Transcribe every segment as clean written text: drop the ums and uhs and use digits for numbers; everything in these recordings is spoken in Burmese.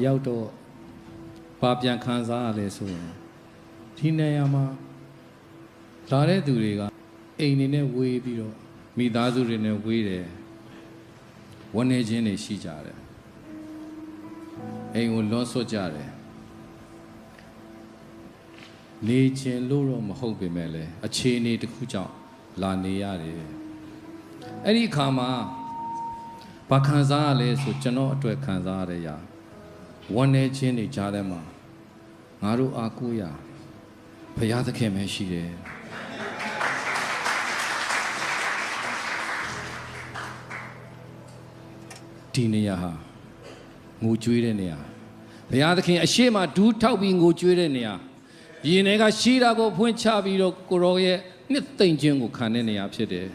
ရောက်တော့ဘာပြန်ခံစားရလဲဆိုရင်ဒီနေရာမှာလာတဲ့သူတွေကအိမ်နေနဲ့ဝေးပြီးတော့မိသားစုတွေနဲ့ဝေးတယ်ဝန်းနေခြင်းတွေရှိကြတယ်အိမ်ကိုလွန်ဆွတ်ကြတယ်နေခြင်းလို့တော့မဟုတ်ပေမဲ့လည်းအခြေအနေတစ်ခုကြောင့်လာနေရတယ်အဲ့ဒီအခါမှာဘာခံစားရလဲဆိုကျွန်တော်အတွက်ခံစားရတဲ့ຢာဝန်းနေခြင်းတွေကြားထဲမှာငါတို့အားကိုးရဘုရားသခင်ပဲရှိတယ်ဒီနေရာဟာငိုကြွေးတဲ့နေရာဘုရားသခင်အရှိမဒူးထောက်ပြီးငိုကြွေးတဲ့နေရာရင်ထဲကရှိတာကိုဖွင့်ချပြီးတော့ကိုရောရဲ့နှစ်သိမ့်ခြင်းကိုခံတဲ့နေရာဖြစ်တယ်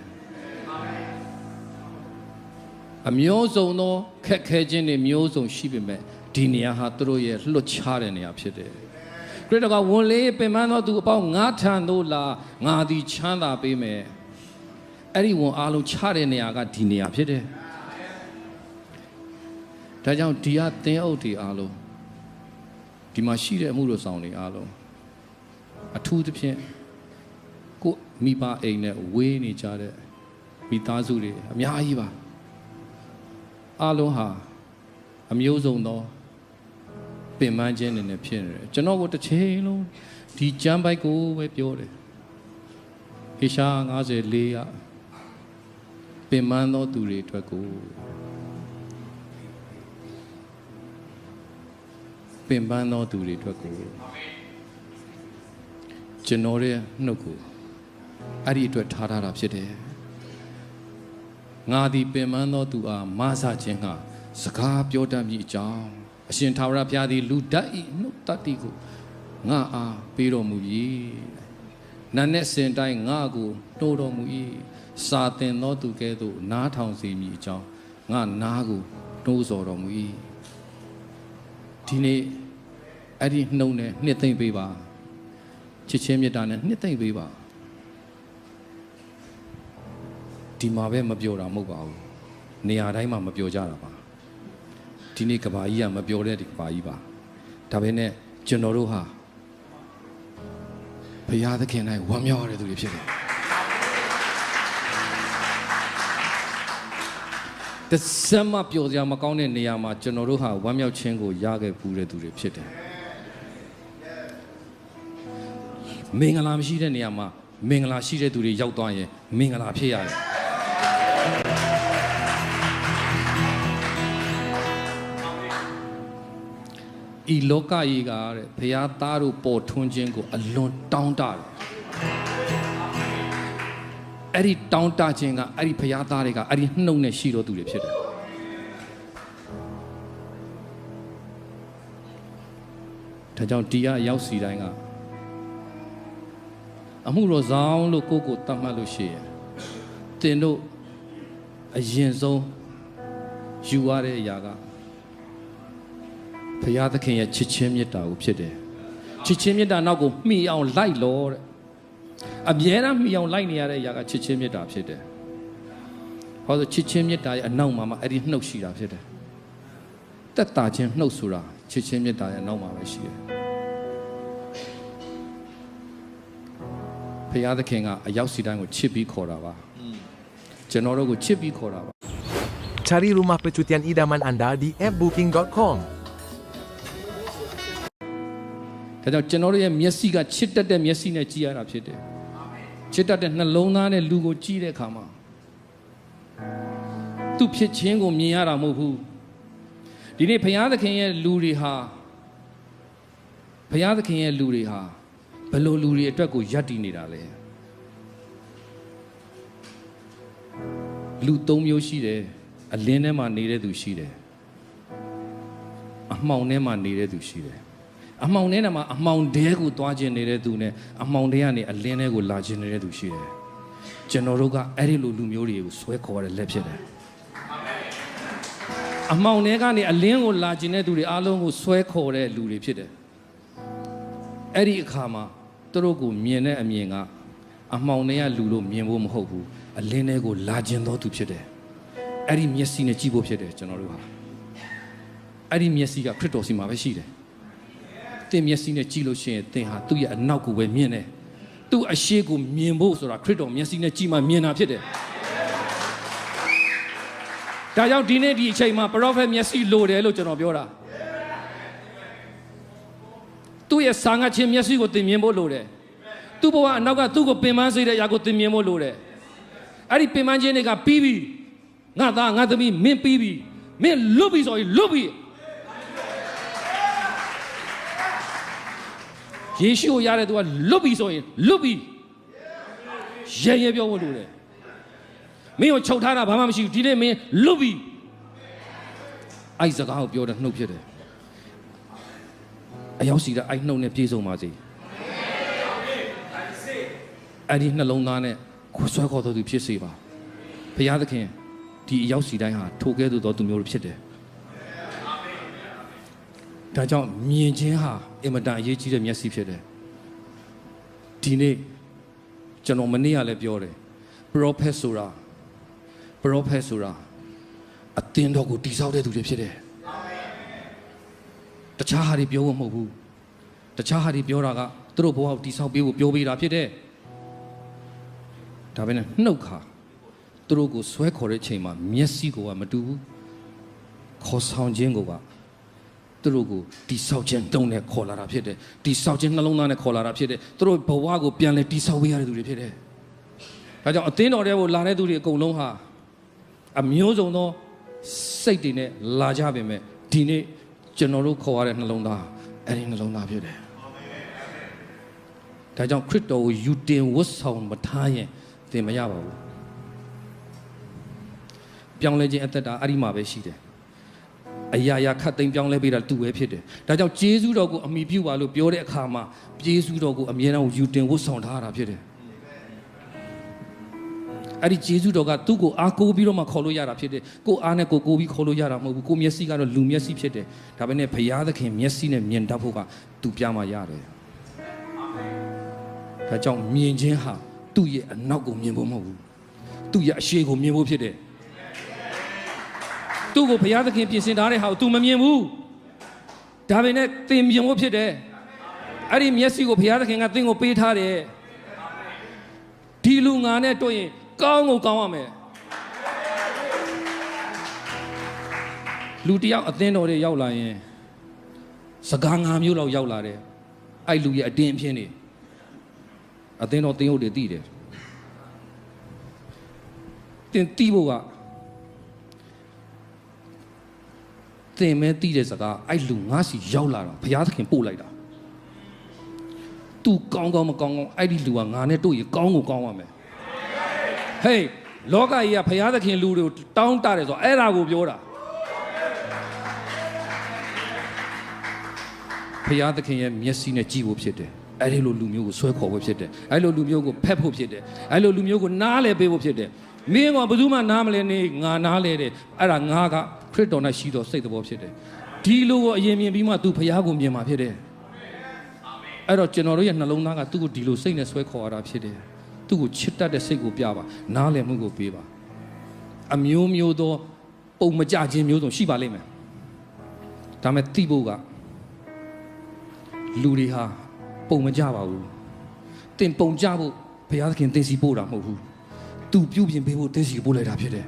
အမျိုးစုံသောခက်ခဲခြင်းတွေမျိုးစုံရှိပေမဲ့ဒီနေရာဟာသူတို့ရဲ့လွတ်ချတဲ့နေရာဖြစ်တယ်ခရစ်တော်ကဝန်လေးပင်ပန်းသောသူအပေါင်းငါထံသို့လာငါသည်ချမ်းသာပေးမယ်အဲ့ဒီဝန်အားလုံးချတဲ့နေရာကဒီနေရာဖြစ်တယ်ဒါကြောင့်ဒီဟာသင်းအုပ်တွေအားလုံးဒီမှာရှိတဲ့အမှုတော်ဆောင်တွေအားလုံးအထူးသဖြင့်ကိုမိဘအိမ်နဲ့ဝေးနေကြတဲ့မိသားစုတွေအများကြီးပါအားလုံးဟာအမျိုးစုံသောပင်ပန်းခြင်းတွေနဲ့ဖြစ်နေတယ်ကျွန်တော်ကိုတစ်ချိန်လုံးဒီကျမ်းပိုက်ကိုပဲပြောတယ်ဟေရှာ54ကပင်ပန်းသောသူတွေအတွက်ကိုပင်ပန်းသောသူတွေအတွက်ကိုကျွန်တော်ရဲ့နှုတ်ကိုအဲ့ဒီအတွက်ထားတာဖြစ်တယ်ငါသည်ပင်ပန်းသောသူအားမဆခြင်းကစကားပြောတတ်မည်အကြောင်းအရှင်ထာဝရဘုရားသည်လူတတ်၏နှုတ်တတ်သည်ကိုငါအားပေးတော်မူ၏နာနဲ့စင်တိုင်းငါကိုတိုးတော်မူ၏စာသင်သောသူကဲ့သို့နားထောင်စေမည်အကြောင်းငါနားကိုတိုးစော်တော်မူ၏ဒီနေ့အဲ့ဒီနှုတ်နဲ့နှစ်သိမ့်ပေးပါချစ်ချင်းမေတ္တာနဲ့နှစ်သိမ့်ပေးပါဒီမှာပဲမပြောတာမဟုတ်ပါဘူးနေရာတိုင်းမှာမပြောကြတာပါဒီနေ့ကဘာကြီးကမပြောတဲ့ဒီကဘာကြီးပါဒါပဲနဲ့ကျွန်တော်တို့ဟာဘုရားသခင်၌ဝမ်းမြောက်ရတဲ့သူတွေဖြစ်တယ်တစမပြောစရာမကောင်းတဲ့နေရာမှာကျွန်တော်တို့ဟာဝမ်းမြောက်ခြင်းကိုရခဲ့ဘူးတဲ့သူတွေဖြစ်တယ်မင်္ဂလာမရှိတဲ့နေရာမှာမင်္ဂလာရှိတဲ့သူတွေရောက်သွားရင်မင်္ဂလာဖြစ်ရတယ်ဤလောကကြီးကတဲ့ဘုရားသားတို့ပေါ်ထွန်းခြင်းကိုအလွန်တောင်းတတယ်အဲ့ဒီတောင်းတခြင်းကအဲ့ဒီဘုရားသားတွေကအဲ့ဒီနှုတ်နဲ့ရှိတော်သူတွေဖြစ်တယ်ဒါကြောင့်ဒီကရောက်စီတိုင်းကအမှုတော်ဆောင်လို့ကိုတတ်မှတ်လို့ရှိရင်တင်တို့အရင်ဆုံးယူရတဲ့အရာကဘုရားသခင်ရဲ့ချစ်ချင်းမေတ္တာကိုဖြစ်တယ်ချစ်ချင်းမေတ္တာနောက်ကိုမှီအောင်လိုက်လို့တဲ့အမြဲတမ်းမှီအောင်လိုက်နေရတဲ့အရာကချစ်ချင်းမေတ္တာဖြစ်တယ်ဟောဆိုချစ်ချင်းမေတ္တာရဲ့အနောက်မှာအဲ့ဒီနှုတ်ရှိတာဖြစ်တယ်တက်တာချင်းနှုတ်ဆိုတာချစ်ချင်းမေတ္တာရဲ့အနောက်မှာပဲရှိတယ်ဘုရားသခင်ကအရောက်စီတိုင်းကိုချစ်ပြီးခေါ်တာပါကျွန်တော်တို့ကိုချစ်ပြီးခေါ်တာပါ Cari rumah percutian idaman Anda di appbooking.com ဒါကြောင့်ကျွန်တော်တို့ရဲ့မျက်စိကချစ်တတ်တဲ့မျက်စိနဲ့ကြည့်ရတာဖြစ်တယ်ချစ်တတ်တဲ့နှလုံးသားနဲ့လူကိုကြည့်တဲ့အခါမှာသူ့ဖြစ်ခြင်းကိုမြင်ရတာမဟုတ်ဘူးဒီနေ့ဘုရားသခင်ရဲ့လူတွေဟာဘယ်လိုလူတွေအတွက်ကိုယက်တည်နေတာလဲလူ၃မျိုးရှိတယ်အလင်းထဲမှာနေတဲ့သူရှိတယ်အမှောင်ထဲမှာနေတဲ့သူရှိတယ်အမှောင်ထဲမှာအမှောင်တဲကိုသွားခြင်းနေတဲ့သူနဲ့အမှောင်တဲကနေအလင်းထဲကိုလာခြင်းနေတဲ့သူရှိတယ်ကျွန်တော်တို့ကအဲ့ဒီလိုလူမျိုးတွေကိုဆွဲခေါ်ရတဲ့လက်ဖြစ်တယ်အမှောင်ထဲကနေအလင်းကိုလာခြင်းတဲ့သူတွေအားလုံးကိုဆွဲခေါ်တဲ့လူတွေဖြစ်တယ်အဲ့ဒီအခါမှာသူတို့ကိုမြင်တဲ့အမြင်ကအမှောင်ထဲကလူလို့မြင်ဖို့မဟုတ်ဘူးအလင်းထဲကိုလာခြင်းသောသူဖြစ်တယ်အဲ့ဒီမျက်စိနဲ့ကြည့်ဖို့ဖြစ်တယ်ကျွန်တော်တို့ဟာ အဲ့ဒီမျက်စိကခရစ်တော်စီမှာပဲရှိတယ်တင်မျက်စိနဲ့ကြည့်လို့ရှိရင်တင်ဟာသူ့ရဲ့အနောက်ကိုပဲမြင်တယ်သူ့အရှိကိုမြင်ဖို့ဆိုတာခရစ်တော်မျက်စိနဲ့ကြည့်မှမြင်တာဖြစ်တယ်ဒါကြောင့်ဒီနေ့ဒီအချိန်မှာပရောဖက်မျက်စိလိုတယ်လို့ကျွန်တော်ပြောတာသူ့ရဲ့စာငတ်ခြင်းမျက်စိကိုတင်မြင်ဖို့လိုတယ်သူ့ဘဝအနောက်ကသူ့ကိုပင်ပန်းစေတဲ့အရာကိုတင်မြင်ဖို့လိုတယ်အဲ့ဒီပင်ပန်းခြင်းတွေကပြီးပြီငါသားငါသမီးမင်းပြီးပြီမင်းလွတ်ပြီဆိုရင်လွတ်ပြီယေရှုကိုရတဲ့သူကလွတ်ပြီဆိုရင်လွတ်ပြီရဲရဲပြောဖို့လိုတယ်မင်းကိုချုပ်ထားတာဘာမှမရှိဘူးဒီနေ့မင်းလွတ်ပြီအဲ့စကားကိုပြောတဲ့နှုတ်ဖြစ်တယ်အရောက်စီတဲ့အဲ့နှုတ်နဲ့ပြေဆုံးပါစေအဲ့ဒီနှလုံးသားနဲ့ဆွဲခေါ်တော်သူဖြစ်စေပါဘုရားသခင်ဒီအရောက်စီတိုင်းဟာထိုကဲ့သို့သောသူမျိုးတွေဖြစ်တယ်ဒါကြောင့်မြင်ခြင်းဟာအင်မတန်အရေးကြီးတဲ့မျက်စိဖြစ်တယ်ဒီနေ့ကျွန်တော်မနေ့ကလည်းပြောတယ်ပရောဖက်ဆိုတာအသင်းတော်ကိုတည်ဆောက်တဲ့သူတွေဖြစ်တယ်တခြားဟာတွေပြောဖို့မဟုတ်ဘူးတခြားဟာတွေပြောတာကသူတို့ဘဝကိုတည်ဆောက်ပေးဖို့ပြောပေးတာဖြစ်တယ်ဒါပဲနဲ့နှုတ်ခါသူတို့ကိုဆွဲခေါ်တဲ့အချိန်မှာမျက်စိကိုကမတူဘူးခေါ်ဆောင်ခြင်းကိုကသူတို့ကိုတိဆောက်ခြင်းတုံးနဲ့ခေါ်လာတာဖြစ်တယ်တိဆောက်ခြင်းနှလုံးသားနဲ့ခေါ်လာတာဖြစ်တယ်သူတို့ဘဝကိုပြန်လဲတိဆောက်ပေးရတဲ့သူတွေဖြစ်တယ်ဒါကြောင့်အသင်းတော်တွေကိုလာတဲ့သူတွေအကုန်လုံးဟာအမျိုးစုံသောစိတ်တွေနဲ့လာကြပါမယ်ဒီနေ့ကျွန်တော်တို့ခေါ်ရတဲ့နှလုံးသားအဲ့ဒီနှလုံးသားဖြစ်တယ်ဒါကြောင့်ခရစ်တော်ကိုယူတင်ဝတ်ဆောင်မထားရင်သင်မရပါဘူးပြောင်းလဲခြင်းအသက်တာအဲ့ဒီမှာပဲရှိတယ်အရာရာခတ်သိမ်းပြောင်းလဲပေးတာတူပဲဖြစ်တယ်ဒါကြောင့်ဂျေဇုတော်ကိုအမိပြုပါလို့ပြောတဲ့အခါမှာဂျေဇုတော်ကိုအမြဲတမ်းယူတင်ဝတ်ဆောင်ထားတာဖြစ်တယ်အဲ့ဒီဂျေဇုတော်ကသူ့ကိုအားကိုးပြီးတော့မှခေါ်လို့ရတာဖြစ်တယ်ကိုအားနဲ့ကိုကိုးပြီးခေါ်လို့ရတာမဟုတ်ဘူးကိုမျက်စိကတော့လူမျက်စိဖြစ်တယ်ဒါပေမဲ့ဘုရားသခင်မျက်စိနဲ့မြင်တတ်ဖို့ကသူပြမှရတယ်ဒါကြောင့်မြင်ခြင်းဟာသူ့ရဲ့အနောက်ကိုမြင်ဖို့မဟုတ်ဘူးသူ့ရဲ့အရှိကိုမြင်ဖို့ဖြစ်တယ်သူ့ကိုဘုရားသခင်ပြင်ဆင်ထားတဲ့ဟာကို तू မမြင်ဘူးဒါပေမဲ့သင်မြင်ဖို့ဖြစ်တယ်အဲ့ဒီမျက်စိကိုဘုရားသခင်ကသင်ကိုပေးထားတယ်ဒီလူငါနဲ့တွေ့ရင်ကောင်းကိုကောင်းရမယ်လူတယောက်အသင်းတော်တွေရောက်လာရင်စကား5မျိုးလောက်ရောက်လာတယ်အဲ့လူရဲ့အတင်းအဖျင်းတွေအသင်းတော်သင်းဟုတ်တွေသိတယ်တင်တီးဖို့ကသင်မဲသိတဲ့စကားအဲ့လူငါစီရောက်လာတာဘုရားသခင်ပို့လိုက်တာ तू ကောင်းကောင်းမကောင်းကောင်းအဲ့ဒီလူကငါနဲ့တို့ရကောင်းကိုကောင်းရမယ်ဟေးလောကကြီးကဘုရားသခင်လူတွေကိုတောင်းတတယ်ဆိုအဲ့ဒါကိုပြောတာဘုရားသခင်ရဲ့မျက်စိနဲ့ကြည့်ဖို့ဖြစ်တယ်အဲ့ဒီလိုလူမျိုးကိုဆွဲခေါ်ဖို့ဖြစ်တယ်အဲ့လိုလူမျိုးကိုဖက်ဖို့ဖြစ်တယ်အဲ့လိုလူမျိုးကိုနားလဲပေးဖို့ဖြစ်တယ်မင်းကဘယ်သူမှနားမလဲနေငါနားလဲတယ်အဲ့ဒါငါကခရစ်တော်၌ရှိတော်စိတ်တော်ဖြစ်တယ်ဒီလိုကိုအရင်မြင်ပြီးမှ तू ဘုရားကိုမြင်မှာဖြစ်တယ်အဲ့တော့ကျွန်တော်တို့ရဲ့နှလုံးသားကသူ့ကိုဒီလိုစိတ်နဲ့ဆွဲခေါ်ရတာဖြစ်တယ်သူ့ကိုချစ်တတ်တဲ့စိတ်ကိုပြပါနားလည်မှုကိုပေးပါအမျိုးမျိုးသောပုံမကြခြင်းမျိုးစုံရှိပါလိမ့်မယ်ဒါပေမဲ့သိဖို့ကလူတွေဟာပုံမကြပါဘူးတင်ပုံကြဖို့ဘုရားသခင်သင်စီပို့တာမဟုတ်ဘူးသူပြုပြင်ပေးဖို့သင်စီပို့လိုက်တာဖြစ်တယ်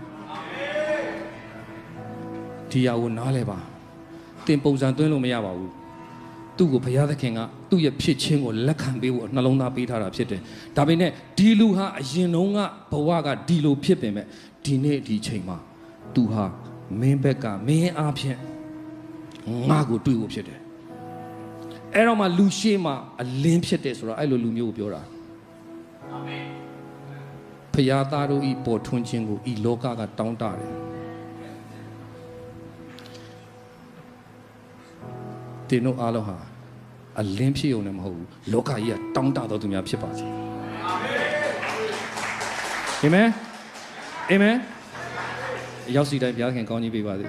ဒီအရာကိုနားလဲပါတင်ပုံစံသွင်းလို့မရပါဘူးသူ့ကိုဘုရားသခင်ကသူ့ရဲ့ဖြစ်ခြင်းကိုလက်ခံပေးဖို့နှလုံးသားပေးထားတာဖြစ်တယ်ဒါပေမဲ့ဒီလူဟာအရင်တုန်းကဘဝကဒီလိုဖြစ်ပင်မဲ့ဒီနေ့ဒီချိန်မှာသူဟာမင်းဘက်ကမင်းအားဖြင့်ငါ့ကိုတွေ့ဖို့ဖြစ်တယ်အဲ့တော့မှလူရှိမှအလင်းဖြစ်တယ်ဆိုတော့အဲ့လိုလူမျိုးကိုပြောတာအာမင်ဘုရားသားတို့ဤပေါ်ထွန်းခြင်းကိုဤလောကကတောင်းတတယ်တင်တို့အားလုံးဟာအလင်းဖြစ်ုံနဲ့မဟုတ်ဘူးလောကကြီးကတောင်းတတော်သူများဖြစ်ပါစေအာမင်အာမင်ရောက်စီတိုင်းဘုရားခင်ကောင်းကြီးပေးပါစေ